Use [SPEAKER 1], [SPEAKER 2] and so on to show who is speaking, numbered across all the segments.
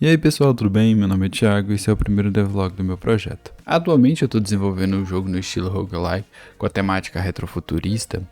[SPEAKER 1] E aí pessoal, tudo bem? Meu nome é Thiago e esse é o primeiro devlog do meu projeto. Atualmente eu estou desenvolvendo um jogo no estilo roguelike, com a temática retrofuturista,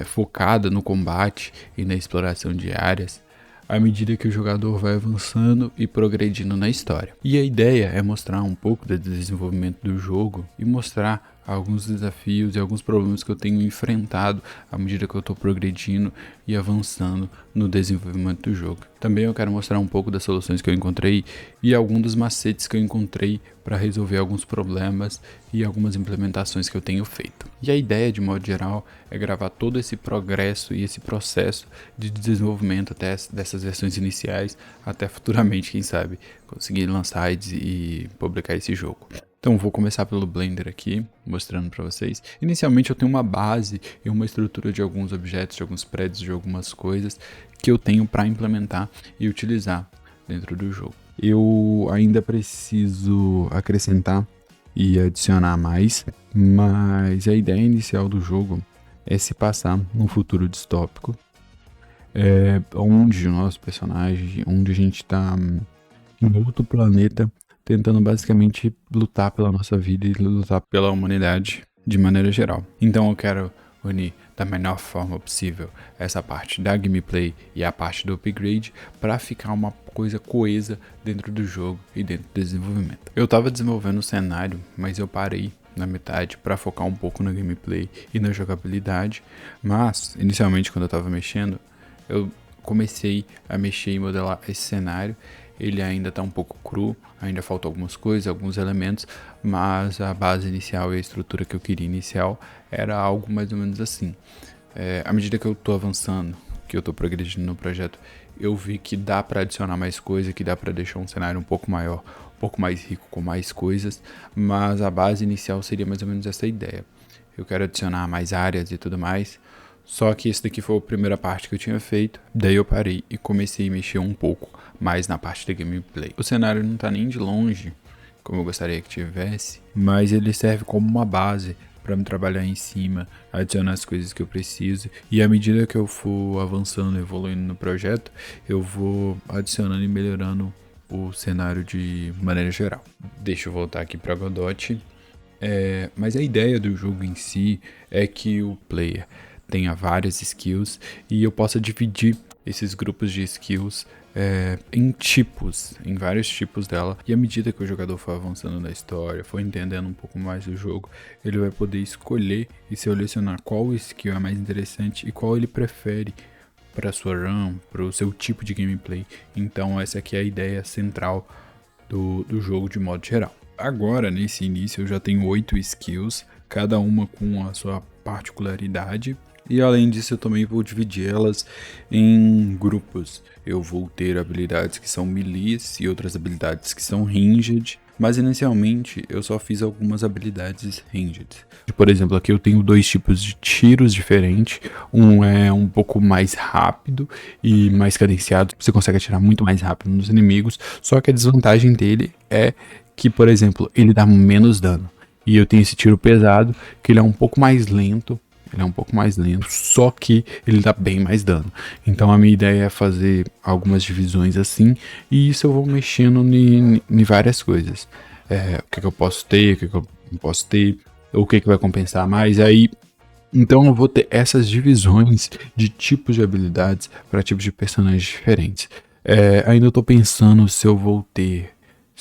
[SPEAKER 1] focada no combate e na exploração de áreas, à medida que o jogador vai avançando e progredindo na história. E a ideia é mostrar um pouco do desenvolvimento do jogo e mostrar alguns desafios e alguns problemas que eu tenho enfrentado à medida que eu estou progredindo e avançando no desenvolvimento do jogo. Também eu quero mostrar um pouco das soluções que eu encontrei e alguns dos macetes que eu encontrei para resolver alguns problemas e algumas implementações que eu tenho feito. E a ideia, de modo geral, é gravar todo esse progresso e esse processo de desenvolvimento até dessas versões iniciais, até futuramente, quem sabe, conseguir lançar e publicar esse jogo. Então vou começar pelo Blender aqui, mostrando para vocês. Inicialmente eu tenho uma base e uma estrutura de alguns objetos, de alguns prédios, de algumas coisas que eu tenho para implementar e utilizar dentro do jogo. Eu ainda preciso acrescentar e adicionar mais, mas a ideia inicial do jogo é se passar num futuro distópico, onde o nosso personagem, onde a gente está em outro planeta, tentando basicamente lutar pela nossa vida e lutar pela humanidade de maneira geral. Então eu quero unir da melhor forma possível essa parte da gameplay e a parte do upgrade para ficar uma coisa coesa dentro do jogo e dentro do desenvolvimento. Eu estava desenvolvendo o cenário, mas eu parei na metade para focar um pouco na gameplay e na jogabilidade, mas inicialmente quando eu estava mexendo, eu comecei a mexer e modelar esse cenário. Ele ainda está um pouco cru, ainda faltam algumas coisas, alguns elementos, mas a base inicial e a estrutura que eu queria inicial era algo mais ou menos assim. À medida que eu estou avançando, que eu estou progredindo no projeto, eu vi que dá para adicionar mais coisa, que dá para deixar um cenário um pouco maior, um pouco mais rico, com mais coisas, mas a base inicial seria mais ou menos essa ideia. Eu quero adicionar mais áreas e tudo mais. Só que esse daqui foi a primeira parte que eu tinha feito, daí eu parei e comecei a mexer um pouco mais na parte da gameplay. O cenário não tá nem de longe como eu gostaria que tivesse, mas ele serve como uma base para me trabalhar em cima, adicionar as coisas que eu preciso, e à medida que eu for avançando, evoluindo no projeto, eu vou adicionando e melhorando o cenário de maneira geral. Deixa eu voltar aqui para Godot. Mas a ideia do jogo em si é que o player tenha várias skills e eu possa dividir esses grupos de skills em vários tipos dela, e à medida que o jogador for avançando na história, for entendendo um pouco mais do jogo, ele vai poder escolher e selecionar qual skill é mais interessante e qual ele prefere para sua run, para o seu tipo de gameplay. Então essa aqui é a ideia central do jogo de modo geral. Agora, nesse início, eu já tenho 8 skills, cada uma com a sua particularidade. E além disso, eu também vou dividir elas em grupos. Eu vou ter habilidades que são melees e outras habilidades que são ranged. Mas inicialmente, eu só fiz algumas habilidades ranged. Por exemplo, aqui eu tenho 2 tipos de tiros diferentes. Um é um pouco mais rápido e mais cadenciado. Você consegue atirar muito mais rápido nos inimigos. Só que a desvantagem dele é que, por exemplo, ele dá menos dano. E eu tenho esse tiro pesado, que ele é um pouco mais lento. Só que ele dá bem mais dano. Então a minha ideia é fazer algumas divisões assim, e isso eu vou mexendo em várias coisas. O que eu posso ter, o que eu não posso ter, o que vai compensar mais. Então eu vou ter essas divisões de tipos de habilidades para tipos de personagens diferentes. Ainda eu tô pensando se eu vou ter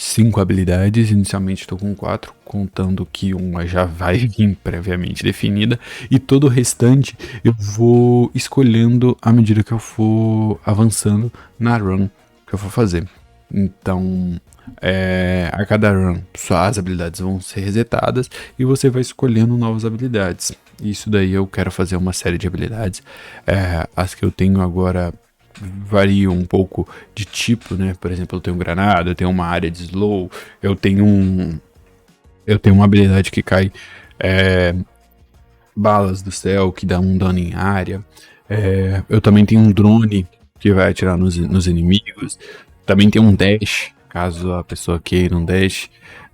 [SPEAKER 1] 5 habilidades, inicialmente estou com 4, contando que uma já vai vir previamente definida, e todo o restante eu vou escolhendo à medida que eu for avançando na run que eu for fazer. Então, a cada run, suas habilidades vão ser resetadas e você vai escolhendo novas habilidades. Isso daí eu quero fazer uma série de habilidades. As que eu tenho agora varia um pouco de tipo, né? Por exemplo, eu tenho granada, eu tenho uma área de slow, eu tenho uma habilidade que cai balas do céu, que dá um dano em área. Eu também tenho um drone que vai atirar nos inimigos. Também tem um dash, caso a pessoa queira um dash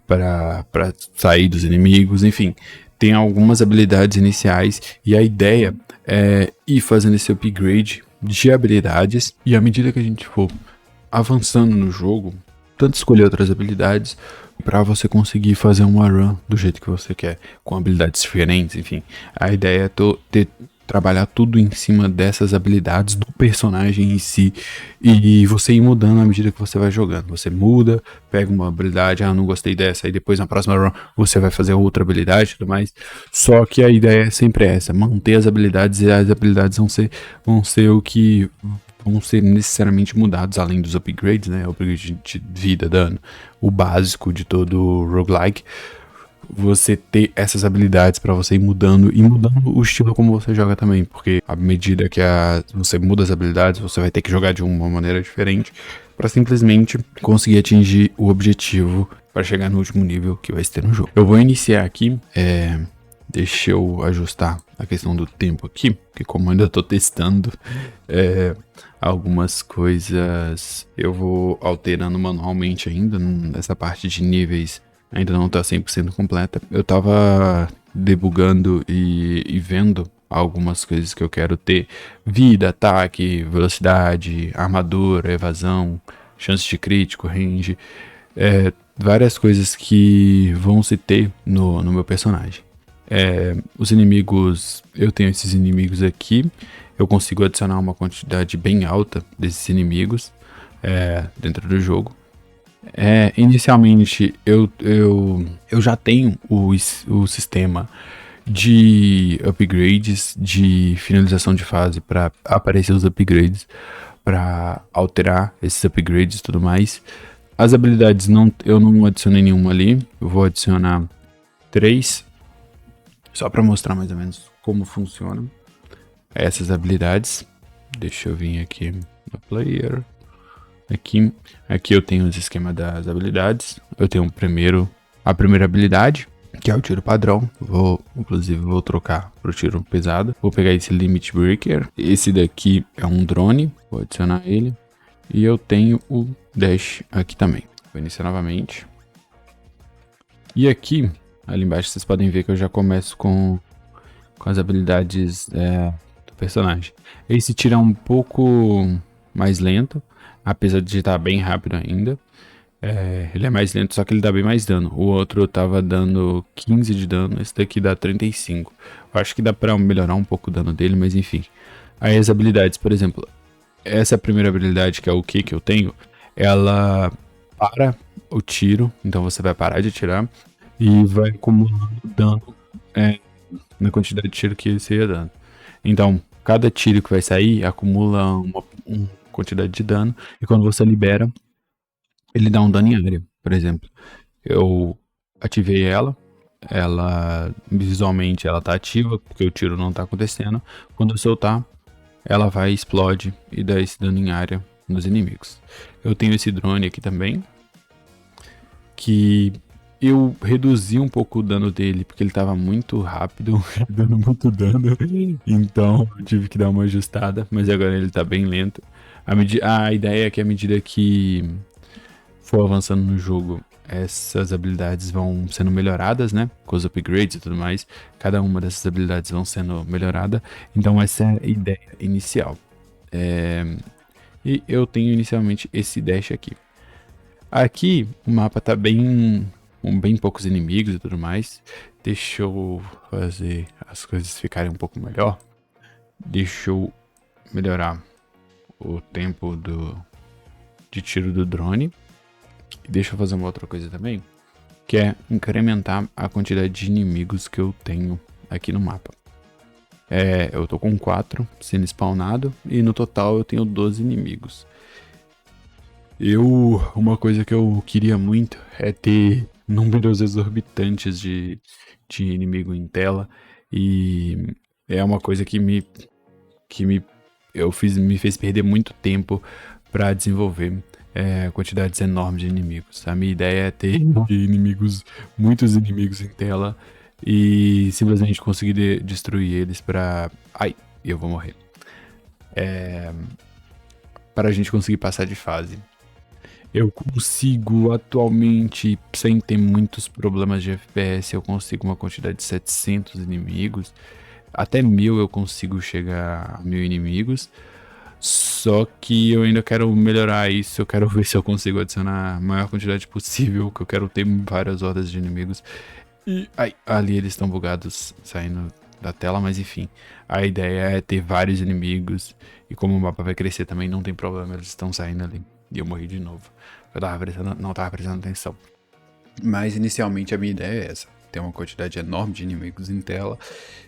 [SPEAKER 1] para sair dos inimigos. Enfim, tem algumas habilidades iniciais e a ideia é ir fazendo esse upgrade de habilidades, e à medida que a gente for avançando no jogo, tanto escolher outras habilidades para você conseguir fazer uma run do jeito que você quer, com habilidades diferentes, enfim. A ideia é trabalhar tudo em cima dessas habilidades do personagem em si e você ir mudando à medida que você vai jogando. Você muda, pega uma habilidade, não gostei dessa, aí depois na próxima run você vai fazer outra habilidade e tudo mais. Só que a ideia é sempre essa, manter as habilidades, e as habilidades vão ser o que vão ser necessariamente mudados, além dos upgrades, né? Upgrade de vida, dano, o básico de todo roguelike. Você ter essas habilidades pra você ir mudando e mudando o estilo como você joga também, porque à medida que você muda as habilidades, você vai ter que jogar de uma maneira diferente pra simplesmente conseguir atingir o objetivo para chegar no último nível que vai ter no jogo. Eu vou iniciar aqui, deixa eu ajustar a questão do tempo aqui, porque como eu ainda tô testando algumas coisas, eu vou alterando manualmente ainda, nessa parte de níveis ainda não tá 100% completa. Eu tava debugando e vendo algumas coisas que eu quero ter: vida, ataque, velocidade, armadura, evasão, chance de crítico, range, várias coisas que vão se ter no meu personagem. Os inimigos, eu tenho esses inimigos aqui, eu consigo adicionar uma quantidade bem alta desses inimigos dentro do jogo. Inicialmente eu já tenho o sistema de upgrades, de finalização de fase para aparecer os upgrades, para alterar esses upgrades e tudo mais. As habilidades eu não adicionei nenhuma ali, eu vou adicionar 3, só para mostrar mais ou menos como funcionam essas habilidades. Deixa eu vir aqui no player. Aqui eu tenho os esquemas das habilidades. Eu tenho a primeira habilidade, que é o tiro padrão. Inclusive vou trocar pro tiro pesado. Vou pegar esse Limit Breaker. Esse daqui é um drone, vou adicionar ele. E eu tenho o Dash aqui também. Vou iniciar novamente. E aqui, ali embaixo, vocês podem ver que eu já começo com as habilidades do personagem. Esse tiro é um pouco mais lento, apesar de estar bem rápido ainda. Ele é mais lento, só que ele dá bem mais dano. O outro tava dando 15 de dano, esse daqui dá 35. Eu acho que dá pra melhorar um pouco o dano dele, mas enfim. Aí as habilidades, por exemplo, essa primeira habilidade, que é o que eu tenho, ela para o tiro, então você vai parar de atirar e vai acumulando dano na quantidade de tiro que você ia dando. Então, cada tiro que vai sair acumula uma quantidade de dano, e quando você libera, ele dá um dano em área. Por exemplo, eu ativei ela visualmente ela tá ativa, porque o tiro não tá acontecendo. Quando eu soltar, ela vai, explode e dá esse dano em área nos inimigos. Eu tenho esse drone aqui também, que eu reduzi um pouco o dano dele, porque ele tava muito rápido, dando muito dano, então eu tive que dar uma ajustada, mas agora ele tá bem lento. A ideia é que à medida que for avançando no jogo, essas habilidades vão sendo melhoradas, né? Com os upgrades e tudo mais. Cada uma dessas habilidades vão sendo melhorada. Então essa é a ideia inicial. E eu tenho inicialmente esse dash aqui. Aqui o mapa tá com bem poucos inimigos e tudo mais. Deixa eu fazer as coisas ficarem um pouco melhor. Deixa eu melhorar o tempo de tiro do drone. E deixa eu fazer uma outra coisa também, que é incrementar a quantidade de inimigos que eu tenho aqui no mapa. Eu tô com 4 sendo spawnado e no total eu tenho 12 inimigos. Uma coisa que eu queria muito é ter números exorbitantes de inimigo em tela, e é uma coisa que me fez perder muito tempo para desenvolver quantidades enormes de inimigos. A minha ideia é ter muitos inimigos em tela e simplesmente conseguir destruir eles pra... Ai, eu vou morrer. Para a gente conseguir passar de fase. Eu consigo atualmente, sem ter muitos problemas de FPS, eu consigo uma quantidade de 700 inimigos. Até 1000 eu consigo chegar a 1000 inimigos. Só que eu ainda quero melhorar isso, eu quero ver se eu consigo adicionar a maior quantidade possível, que eu quero ter várias hordas de inimigos. E ai, ali eles estão bugados saindo da tela, mas enfim. A ideia é ter vários inimigos, e como o mapa vai crescer também, não tem problema, eles estão saindo ali. E eu morri de novo. Não tava prestando atenção. Mas inicialmente a minha ideia é essa. Tem uma quantidade enorme de inimigos em tela.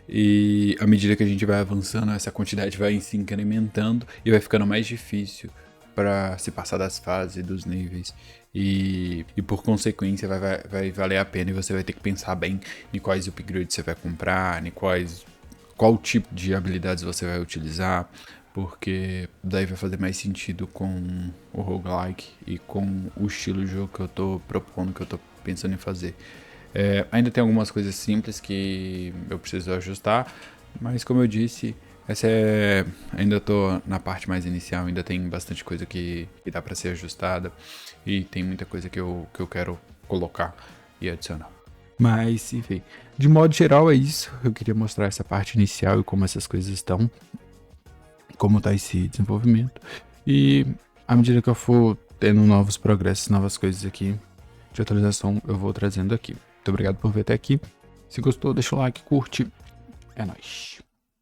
[SPEAKER 1] E à medida que a gente vai avançando, essa quantidade vai se incrementando e vai ficando mais difícil para se passar das fases, dos níveis. E por consequência vai valer a pena e você vai ter que pensar bem em quais upgrades você vai comprar, qual tipo de habilidades você vai utilizar, porque daí vai fazer mais sentido com o roguelike e com o estilo de jogo que eu tô propondo, que eu tô pensando em fazer. Ainda tem algumas coisas simples que eu preciso ajustar, mas como eu disse, ainda tô na parte mais inicial, ainda tem bastante coisa que dá para ser ajustada e tem muita coisa que eu quero colocar e adicionar. Mas, enfim, de modo geral é isso. Eu queria mostrar essa parte inicial e como essas coisas estão, como tá esse desenvolvimento. E à medida que eu for tendo novos progressos, novas coisas aqui de atualização, eu vou trazendo aqui. Muito obrigado por ver até aqui. Se gostou, deixa o like, curte. É nóis.